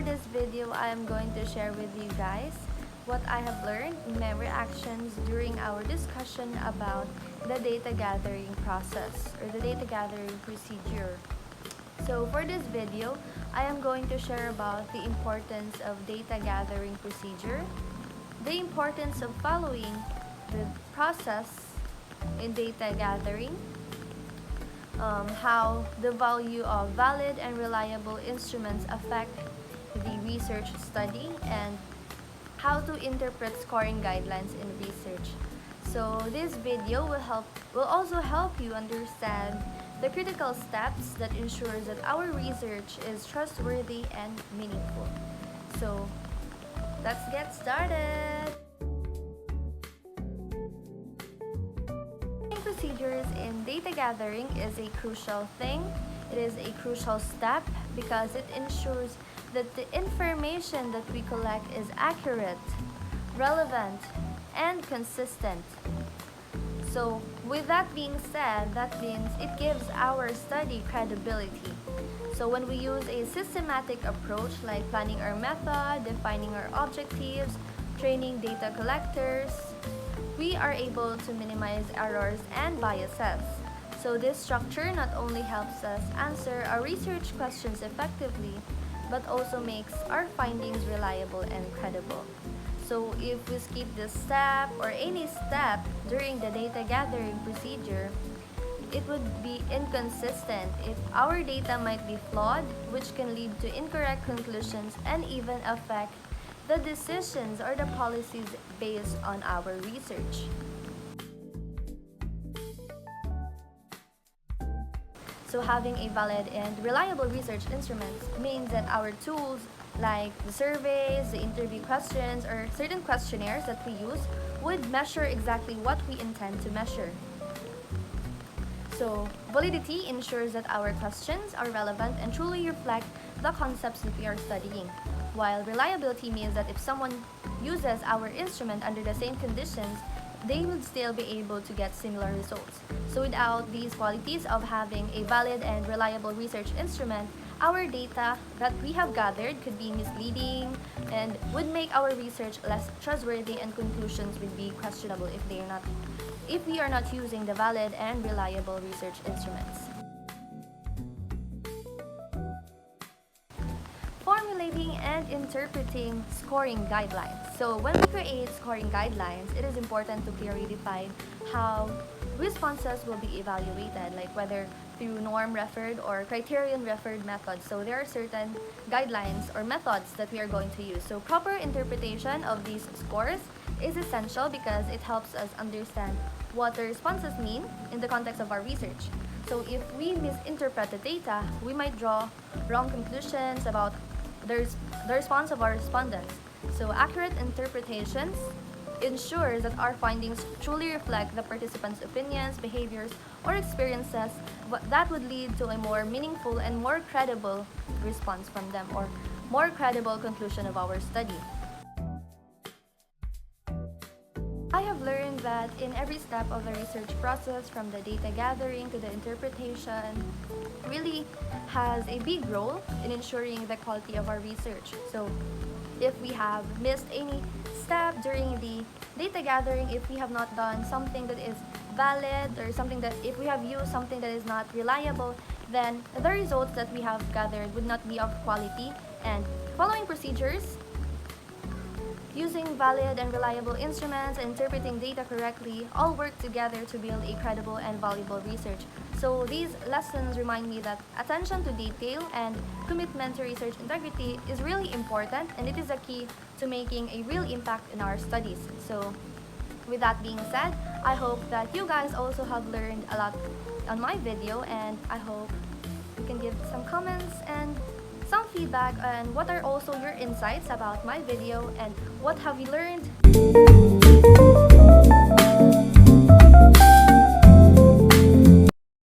this video, I am going to share with you guys what I have learned in my reactions during our discussion about the data gathering process or the data gathering procedure. So for this video, I am going to share about the importance of data gathering procedure, the importance of following the process in data gathering, how the value of valid and reliable instruments affect the research study, and how to interpret scoring guidelines in research. So this video will also help you understand the critical steps that ensures that our research is trustworthy and meaningful. So let's get started. Procedures in data gathering is a crucial thing. It is a crucial step because it ensures that the information that we collect is accurate, relevant, and consistent. So with that being said, that means it gives our study credibility. So when we use a systematic approach like planning our method, defining our objectives, training data collectors, we are able to minimize errors and biases. So this structure not only helps us answer our research questions effectively, but also makes our findings reliable and credible. So if we skip this step or any step during the data gathering procedure, it would be inconsistent if our data might be flawed, which can lead to incorrect conclusions and even affect the decisions or the policies based on our research. So having a valid and reliable research instruments means that our tools like the surveys, the interview questions, or certain questionnaires that we use would measure exactly what we intend to measure. So validity ensures that our questions are relevant and truly reflect the concepts that we are studying, while reliability means that if someone uses our instrument under the same conditions, they would still be able to get similar results. So without these qualities of having a valid and reliable research instrument, our data that we have gathered could be misleading and would make our research less trustworthy, and conclusions would be questionable if we are not using the valid and reliable research instruments. Formulating and interpreting scoring guidelines. So when we create scoring guidelines, it is important to clearly define how responses will be evaluated, like whether through norm-referred or criterion-referred methods. So there are certain guidelines or methods that we are going to use. So proper interpretation of these scores is essential because it helps us understand what the responses mean in the context of our research. So if we misinterpret the data, we might draw wrong conclusions about the response of our respondents. So accurate interpretations ensures that our findings truly reflect the participants' opinions, behaviors, or experiences that would lead to a more meaningful and more credible response from them, or more credible conclusion of our study. I have learned that in every step of the research process, from the data gathering to the interpretation, really has a big role in ensuring the quality of our research. So if we have missed any step during the data gathering, if we have not done something that is valid, or if we have used something that is not reliable, then the results that we have gathered would not be of quality. And following procedures, using valid and reliable instruments, and interpreting data correctly all work together to build a credible and valuable research. So these lessons remind me that attention to detail and commitment to research integrity is really important, and it is a key to making a real impact in our studies. So with that being said, I hope that you guys also have learned a lot on my video, and I hope you can give some comments and some feedback on what are also your insights about my video and what have you learned.